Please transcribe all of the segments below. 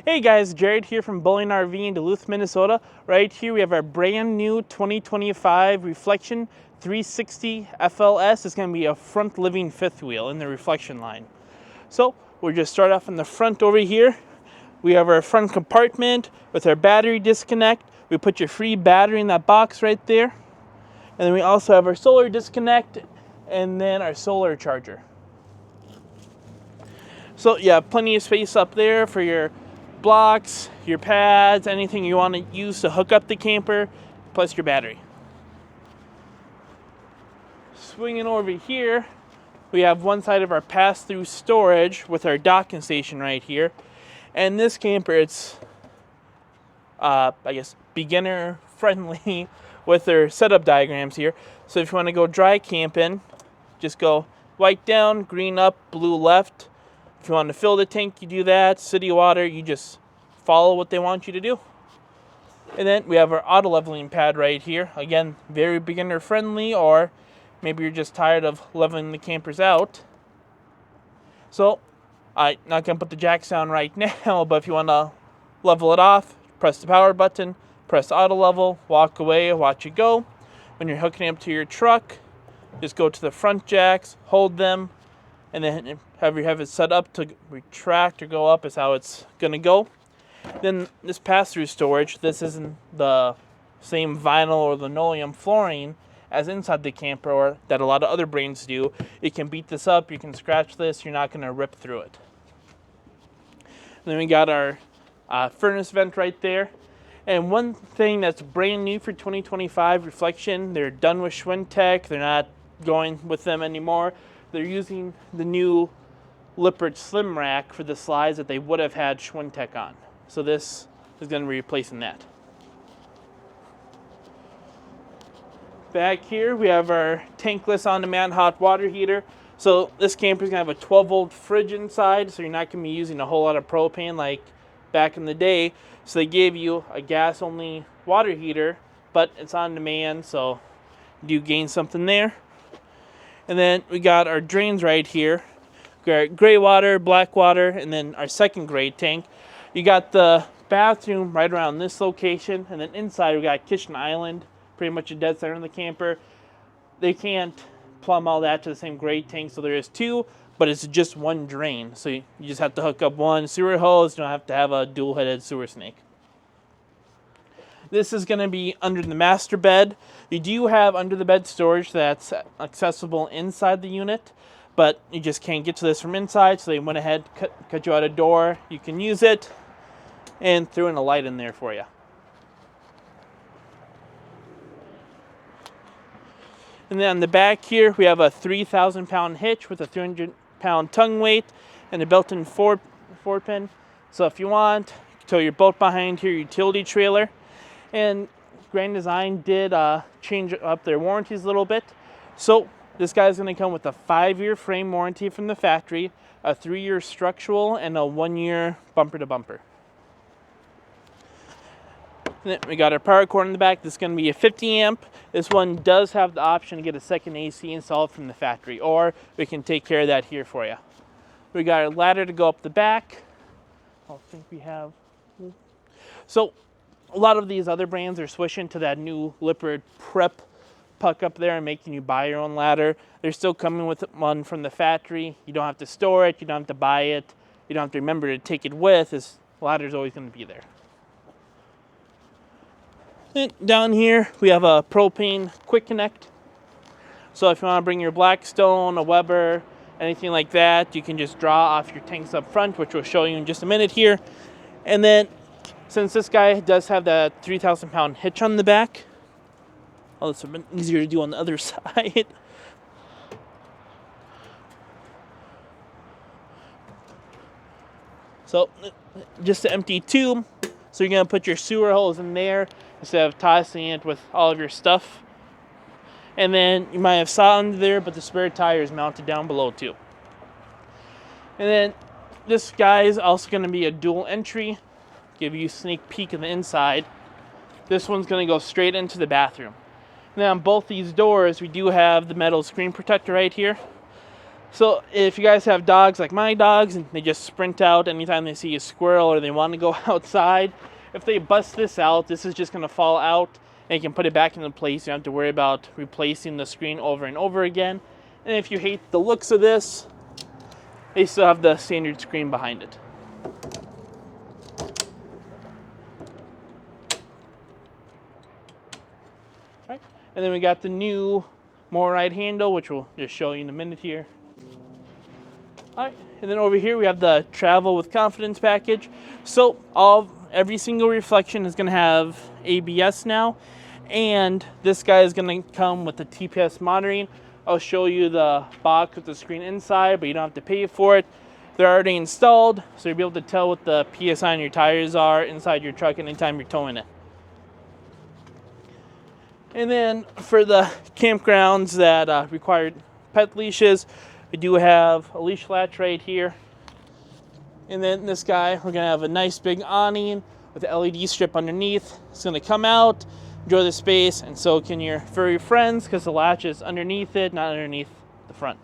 Hey guys, Jarrett here from Bowling RV in Duluth, Minnesota. Right here we have our brand new 2025 Reflection 360 FLS. It's going to be a front living fifth wheel in the Reflection line. So we'll just start off in the front over here. We have our front compartment with our battery disconnect. We put your free battery in that box right there. And then we also have our solar disconnect and then our solar charger. So yeah, plenty of space up there for your blocks, your pads, anything you want to use to hook up the camper, plus your battery. Swinging over here, we have one side of our pass-through storage with our docking station right here. And this camper, it's, I guess, beginner friendly with their setup diagrams here. So if you want to go dry camping, just go white down, green up, blue left. If you want to fill the tank, you do that. City water, you just follow what they want you to do. And then we have our auto leveling pad right here. Again, very beginner friendly, or maybe you're just tired of leveling the campers out. So I'm not going to put the jacks down right now, but if you want to level it off, press the power button, press auto level, walk away, watch it go. When you're hooking it up to your truck, just go to the front jacks, hold them, and then have it set up to retract or go up is how it's going to go. Then this pass-through storage, this isn't the same vinyl or linoleum flooring as inside the camper or that a lot of other brands do. You can beat this up, you can scratch this, you're not going to rip through it. And then we got our furnace vent right there. And one thing that's brand new for 2025 Reflection, they're done with Schwintek, they're not going with them anymore. They're using the new Lippert Slim Rack for the slides that they would have had Schwintek on. So this is going to be replacing that. Back here we have our tankless on-demand hot water heater. So this camper is going to have a 12-volt fridge inside, so you're not going to be using a whole lot of propane like back in the day. So they gave you a gas-only water heater, but it's on demand, so you gain something there. And then we got our drains right here. We got gray water, black water, and then our second gray tank. You got the bathroom right around this location, and then inside we got kitchen island, pretty much a dead center in the camper. They can't plumb all that to the same gray tank, so there is two, but it's just one drain. So you just have to hook up one sewer hose. You don't have to have a dual-headed sewer snake. This is going to be under the master bed. You do have under the bed storage that's accessible inside the unit, but you just can't get to this from inside, so they went ahead, cut you out a door. You can use it, and threw in a light in there for you. And then on the back here, we have a 3,000-pound hitch with a 300-pound tongue weight and a built-in four pin. So if you want, tow your boat behind here, utility trailer. And Grand Design did change up their warranties a little bit. So this guy's going to come with a 5-year frame warranty from the factory, a 3-year structural, and a 1-year bumper-to-bumper. And then we got our power cord in the back. This is going to be a 50 amp. This one does have the option to get a second AC installed from the factory, or we can take care of that here for you. We got our ladder to go up the back. I think we have. So a lot of these other brands are switching to that new Lippert Prep puck up there and making you buy your own ladder. They're still coming with one from the factory. You don't have to store it. You don't have to buy it. You don't have to remember to take it with. This ladder's always going to be there. And down here, we have a propane quick connect. So if you want to bring your Blackstone, a Weber, anything like that, you can just draw off your tanks up front, which we'll show you in just a minute here. And then since this guy does have that 3,000-pound hitch on the back, oh, it's a bit easier to do on the other side. So just an empty tube. So you're going to put your sewer hose in there instead of tossing it with all of your stuff. And then you might have saw under there, but the spare tire is mounted down below too. And then this guy is also going to be a dual entry. Give you a sneak peek of the inside. This one's going to go straight into the bathroom. And then on both these doors, we do have the metal screen protector right here. So if you guys have dogs like my dogs and they just sprint out anytime they see a squirrel or they want to go outside, if they bust this out, this is just going to fall out and you can put it back into place. You don't have to worry about replacing the screen over and over again. And if you hate the looks of this, they still have the standard screen behind it. All right. And then we got the new more ride handle, which we'll just show you in a minute here. All right, and then over here we have the Travel with Confidence package. So every single reflection is going to have ABS now, and this guy is going to come with the TPS monitoring. I'll show you the box with the screen inside, but you don't have to pay for it. They're already installed, so you'll be able to tell what the PSI on your tires are inside your truck anytime you're towing it. And then for the campgrounds that require pet leashes, we do have a leash latch right here. And then this guy, we're gonna have a nice big awning with an LED strip underneath. It's gonna come out, enjoy the space, and so can your furry friends because the latch is underneath it, not underneath the front.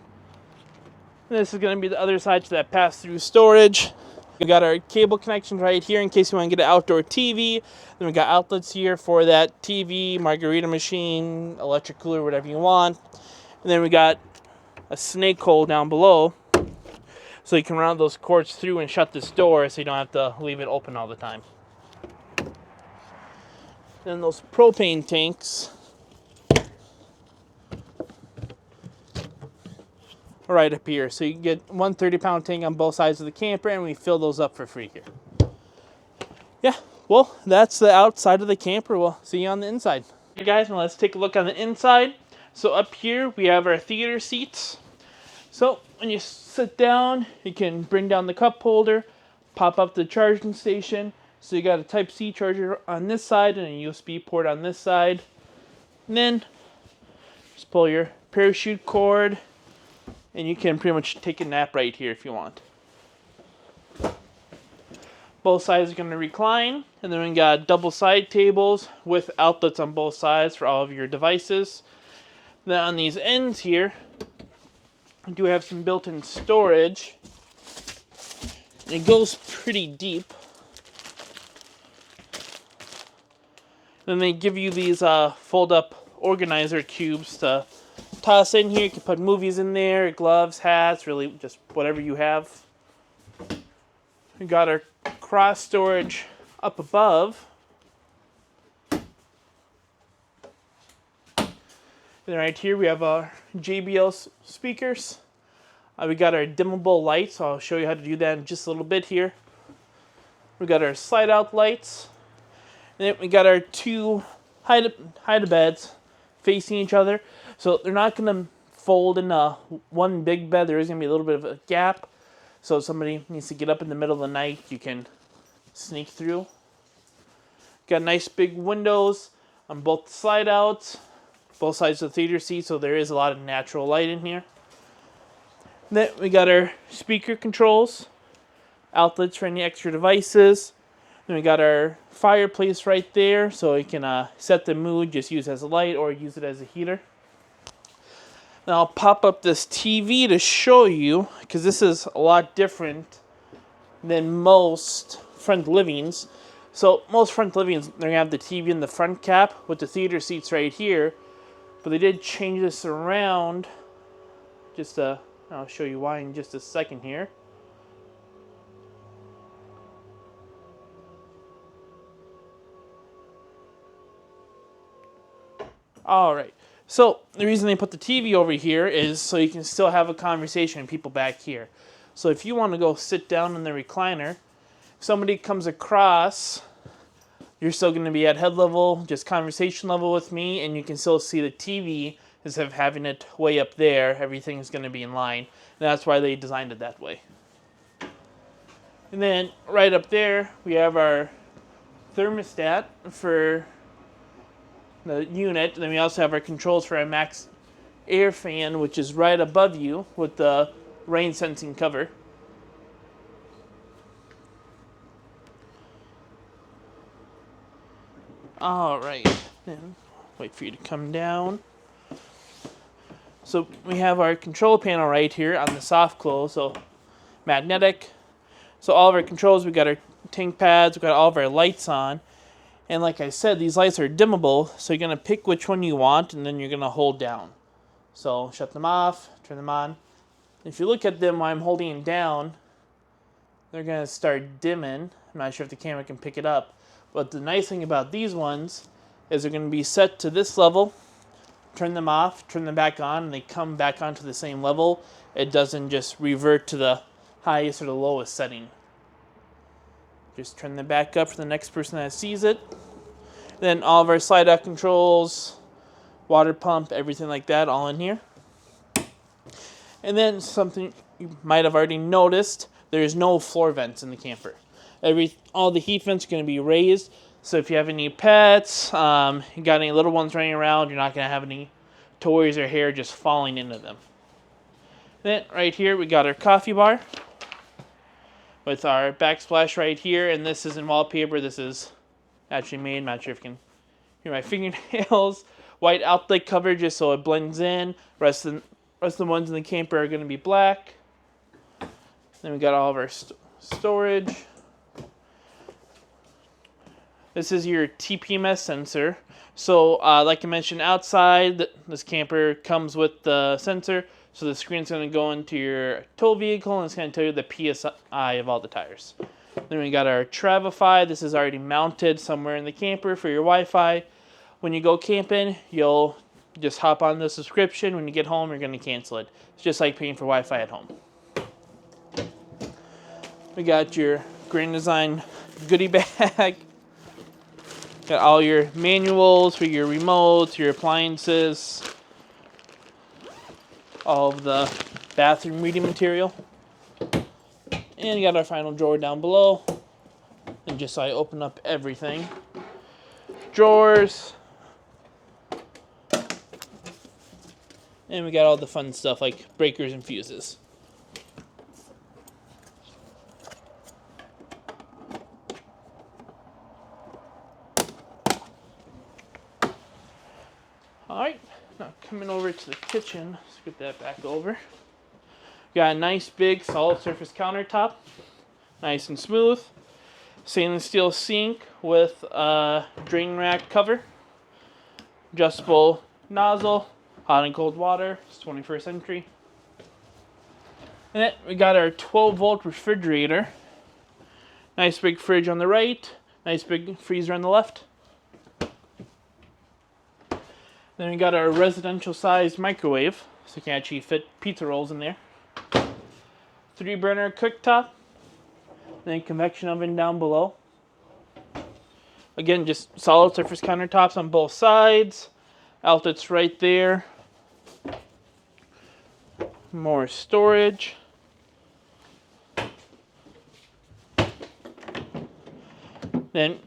And this is gonna be the other side to that pass-through storage. We got our cable connections right here in case you want to get an outdoor TV. Then we got outlets here for that TV, margarita machine, electric cooler, whatever you want. And then we got a snake hole down below so you can run those cords through and shut this door so you don't have to leave it open all the time. Then those propane tanks are right up here. So you can get one 30-pound tank on both sides of the camper, and we fill those up for free here. Yeah, well, that's the outside of the camper. We'll see you on the inside. Hey guys, now let's take a look on the inside. So up here we have our theater seats. So when you sit down, you can bring down the cup holder, pop up the charging station. So you got a Type-C charger on this side and a USB port on this side. And then just pull your parachute cord and you can pretty much take a nap right here if you want. Both sides are going to recline, and then we got double side tables with outlets on both sides for all of your devices. Then on these ends here, we do have some built-in storage. It goes pretty deep. Then they give you these fold-up organizer cubes to toss in here. You can put movies in there, gloves, hats, really just whatever you have. We got our cross storage up above. And right here we have our JBL speakers. We got our dimmable lights. So I'll show you how to do that in just a little bit here. We got our slide out lights. And then we got our two hide beds facing each other. So they're not going to fold in one big bed. There is going to be a little bit of a gap. So if somebody needs to get up in the middle of the night, you can sneak through. Got nice big windows on both slide outs, both sides of the theater seat, so there is a lot of natural light in here. Then we got our speaker controls, outlets for any extra devices. Then we got our fireplace right there, so you can set the mood, just use it as a light or use it as a heater. Now I'll pop up this TV to show you, because this is a lot different than most front livings. So most front livings, they're going to have the TV in the front cap with the theater seats right here. But they did change this around. I'll show you why in just a second here. Alright. So the reason they put the TV over here is so you can still have a conversation with people back here. So if you want to go sit down in the recliner, if somebody comes across, you're still going to be at head level, just conversation level with me, and you can still see the TV instead of having it way up there. Everything is going to be in line. And that's why they designed it that way. And then right up there, we have our thermostat for the unit. And then we also have our controls for our max air fan, which is right above you with the rain sensing cover. All right, then wait for you to come down. So we have our control panel right here on the soft close, so magnetic. So all of our controls, we got our tank pads, we got all of our lights on. And like I said, these lights are dimmable, so you're going to pick which one you want, and then you're going to hold down. So shut them off, turn them on. If you look at them while I'm holding down, they're going to start dimming. I'm not sure if the camera can pick it up. But the nice thing about these ones is they're going to be set to this level. Turn them off, turn them back on, and they come back onto the same level. It doesn't just revert to the highest or the lowest setting. Just turn them back up for the next person that sees it. Then all of our slide out controls, water pump, everything like that, all in here. And then something you might have already noticed, there's no floor vents in the camper. All the heat vents are going to be raised. So if you have any pets, you got any little ones running around, you're not going to have any toys or hair just falling into them. Then right here we got our coffee bar with our backsplash right here, and this isn't wallpaper, this is actually made. I'm not sure if you can hear my fingernails. White outlet cover just so it blends in. Rest of the ones in the camper are going to be black. Then we got all of our storage. This is your TPMS sensor. So like I mentioned, outside this camper comes with the sensor. So the screen's going to go into your tow vehicle and it's going to tell you the PSI of all the tires. Then we got our Travify. This is already mounted somewhere in the camper for your Wi-Fi. When you go camping, you'll just hop on the subscription. When you get home, you're going to cancel it. It's just like paying for Wi-Fi at home. We got your Grand Design goodie bag. Got all your manuals for your remotes, your appliances, all of the bathroom reading material. And you got our final drawer down below. And just so I open up everything. Drawers. And we got all the fun stuff like breakers and fuses. Alright, now coming over to the kitchen, let's get that back over. Got a nice big solid surface countertop, nice and smooth. Stainless steel sink with a drain rack cover. Adjustable nozzle, hot and cold water, it's 21st century. And then we got our 12-volt refrigerator. Nice big fridge on the right, nice big freezer on the left. Then we got our residential sized microwave, so you can actually fit pizza rolls in there. 3-burner cooktop, then convection oven down below. Again, just solid surface countertops on both sides. Outlets right there. More storage. Then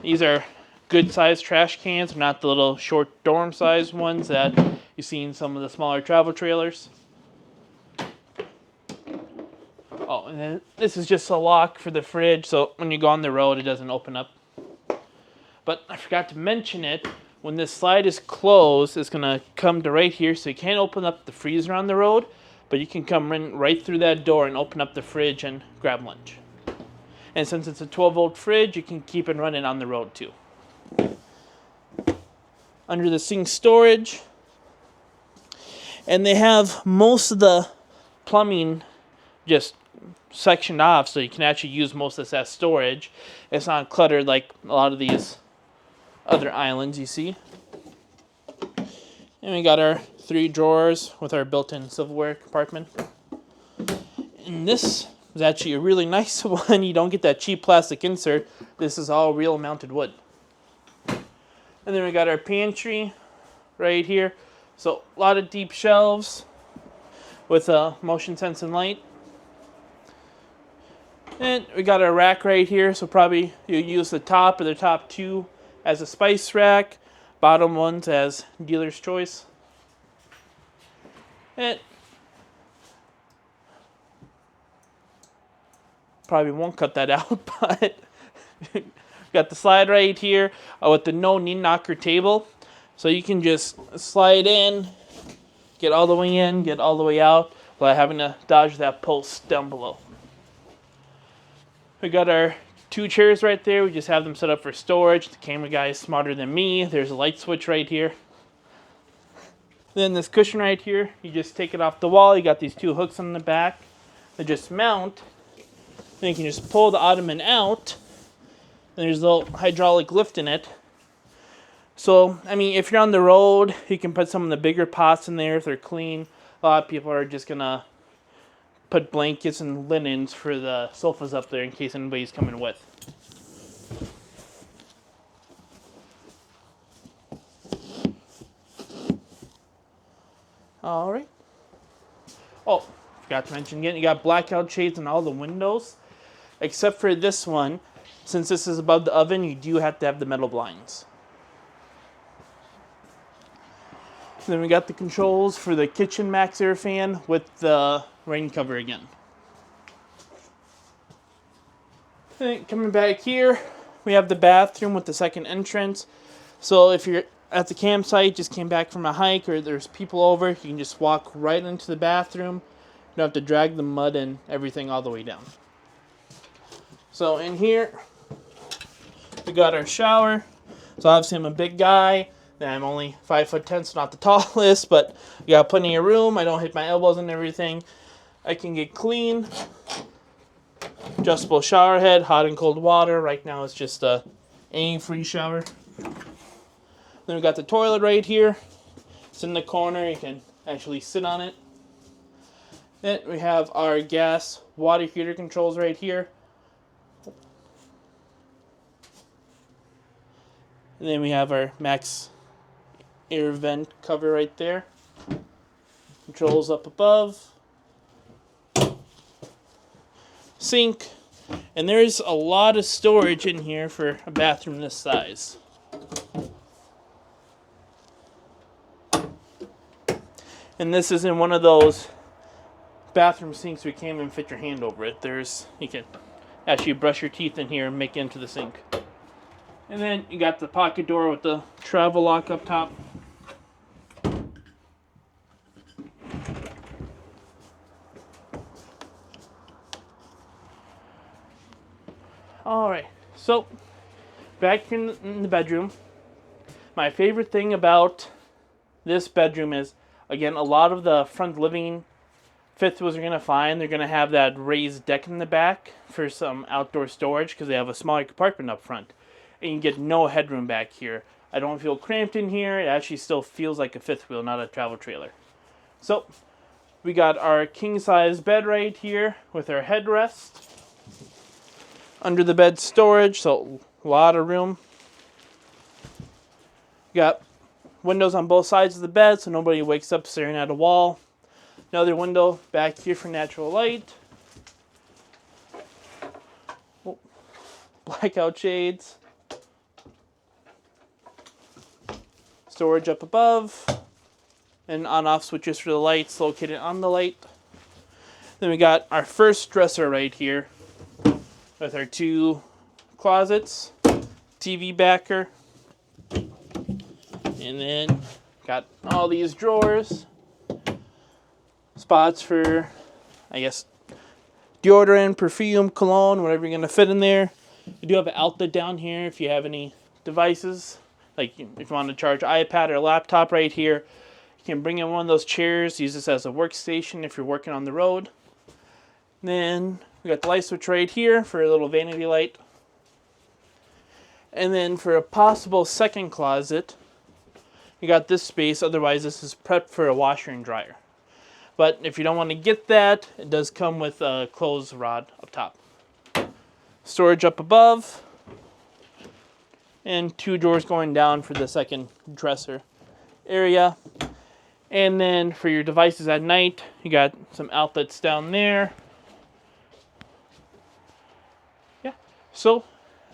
these are good sized trash cans, not the little short dorm sized ones that you see in some of the smaller travel trailers. Oh, and then this is just a lock for the fridge, so when you go on the road, it doesn't open up. But I forgot to mention it, when this slide is closed, it's gonna come to right here, so you can't open up the freezer on the road, but you can come in right through that door and open up the fridge and grab lunch. And since it's a 12-volt fridge, you can keep it running on the road too. Under the sink storage, and they have most of the plumbing just sectioned off so you can actually use most of this as storage. It's not cluttered like a lot of these other islands you see. And we got our 3 drawers with our built-in silverware compartment. And this is actually a really nice one. You don't get that cheap plastic insert. This is all real mounted wood. And then we got our pantry right here. So a lot of deep shelves with a motion sensing light. And we got our rack right here. So probably you'll use the top or the top 2 as a spice rack. Bottom ones as dealer's choice. And probably won't cut that out, but got the slide right here with the no knee knocker table. So you can just slide in get all the way in, get all the way out, without having to dodge that post down below. We got our 2 chairs right there. We just have them set up for storage. The camera guy is smarter than me. There's a light switch right here. Then this cushion right here, you just take it off the wall. You got these 2 hooks on the back that just mount. Then you can just pull the ottoman out. And there's a little hydraulic lift in it. So, I mean, if you're on the road, you can put some of the bigger pots in there if they're clean. A lot of people are just going to put blankets and linens for the sofas up there in case anybody's coming with. Alright. Oh, forgot to mention again, you got blackout shades on all the windows. Except for this one, since this is above the oven, you do have to have the metal blinds. Then we got the controls for the kitchen max air fan with the rain cover again. And coming back here, we have the bathroom with the second entrance. So if you're at the campsite, just came back from a hike, or there's people over, you can just walk right into the bathroom. You don't have to drag the mud and everything all the way down. So in here, we got our shower. So obviously I'm a big guy. I'm only 5'10", so not the tallest, but you got plenty of room. I don't hit my elbows and everything. I can get clean. Adjustable shower head, hot and cold water. Right now it's just any free shower. Then we got the toilet right here. It's in the corner. You can actually sit on it. Then we have our gas water heater controls right here. And then we have our max air vent cover right there. Controls up above. Sink. And there's a lot of storage in here for a bathroom this size. And this isn't one of those bathroom sinks where you can't even fit your hand over it. You can actually brush your teeth in here and make it into the sink. And then you got the pocket door with the travel lock up top. Alright, so back in the bedroom. My favorite thing about this bedroom is, again, a lot of the front living fifth wheels you're going to find, they're going to have that raised deck in the back for some outdoor storage because they have a smaller compartment up front. And you get no headroom back here. I don't feel cramped in here. It actually still feels like a fifth wheel, not a travel trailer. So, we got our king-size bed right here with our headrest. Under the bed storage, so a lot of room. Got windows on both sides of the bed so nobody wakes up staring at a wall. Another window back here for natural light. Oh, blackout shades. Storage up above. And on-off switches for the lights located on the light. Then we got our first dresser right here with our 2 closets, TV backer, and then got all these drawers, spots for, I guess, deodorant, perfume, cologne, whatever you're going to fit in there. You do have an outlet down here if you have any devices, like if you want to charge iPad or laptop right here. You can bring in one of those chairs, use this as a workstation if you're working on the road. Then we got the light switch right here for a little vanity light. And then for a possible second closet, you got this space. Otherwise, this is prepped for a washer and dryer. But if you don't want to get that, it does come with a clothes rod up top. Storage up above. And 2 drawers going down for the second dresser area. And then for your devices at night, you got some outlets down there. So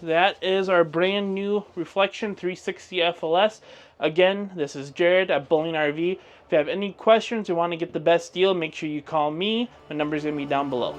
that is our brand new Reflection 360 FLS. Again, this is Jarrett at Bowling RV. If you have any questions or want to get the best deal, make sure you call me. My number is going to be down below.